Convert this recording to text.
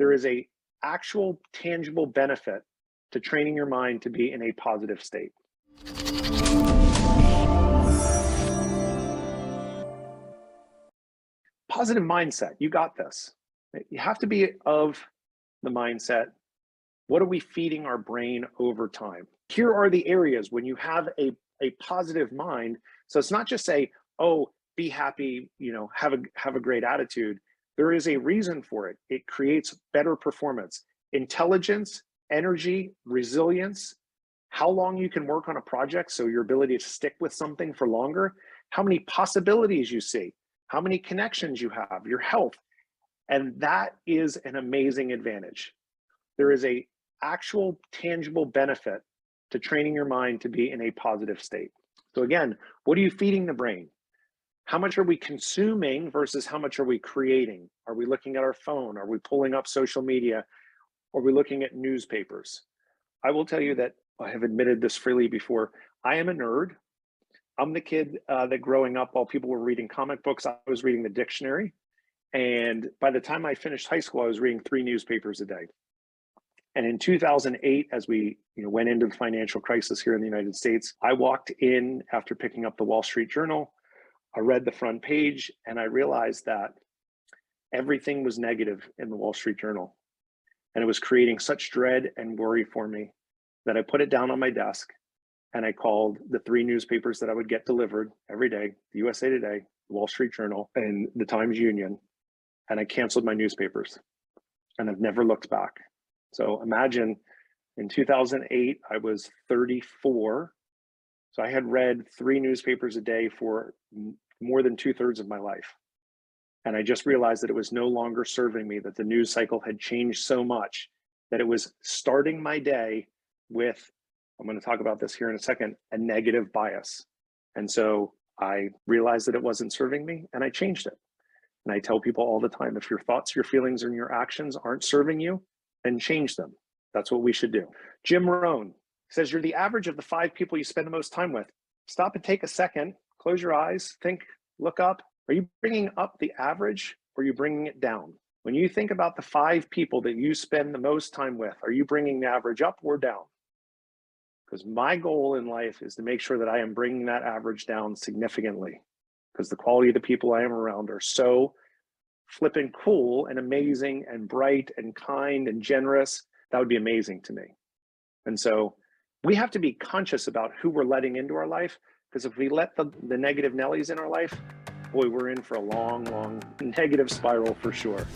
There is a actual tangible benefit to training your mind to be in a positive state. Positive mindset, you got this. You have to be of the mindset, what are we feeding our brain over time? Here are the areas when you have a positive mind. So it's not just say, oh, be happy, have a great attitude. There is a reason for it. It creates better performance, intelligence, energy, resilience, how long you can work on a project, so your ability to stick with something for longer, how many possibilities you see, how many connections you have, your health. And that is an amazing advantage. There is a actual tangible benefit to training your mind to be in a positive state. So again, what are you feeding the brain? How much are we consuming versus how much are we creating? Are we looking at our phone? Are we pulling up social media? Are we looking at newspapers? I will tell you that I have admitted this freely before. I am a nerd. I'm the kid that growing up, while people were reading comic books, I was reading the dictionary. And by the time I finished high school, I was reading 3 newspapers a day. And in 2008, as we went into the financial crisis here in the United States, I walked in after picking up the Wall Street Journal. I read the front page and I realized that everything was negative in the Wall Street Journal. And it was creating such dread and worry for me that I put it down on my desk and I called the 3 newspapers that I would get delivered every day, the USA Today, the Wall Street Journal, and the Times Union. And I canceled my newspapers and I've never looked back. So imagine in 2008, I was 34. So I had read 3 newspapers a day for more than 2/3 of my life. And I just realized that it was no longer serving me, that the news cycle had changed so much that it was starting my day with, I'm going to talk about this here in a second, a negative bias. And so I realized that it wasn't serving me and I changed it. And I tell people all the time, if your thoughts, your feelings, and your actions aren't serving you, then change them. That's what we should do. Jim Rohn says, you're the average of the 5 people you spend the most time with. Stop and take a second, close your eyes, think, look up. Are you bringing up the average or are you bringing it down? When you think about the 5 people that you spend the most time with, are you bringing the average up or down? Because my goal in life is to make sure that I am bringing that average down significantly, because the quality of the people I am around are so flipping cool and amazing and bright and kind and generous. That would be amazing to me. And so we have to be conscious about who we're letting into our life, because if we let the negative Nellies in our life, boy, we're in for a long, long negative spiral for sure.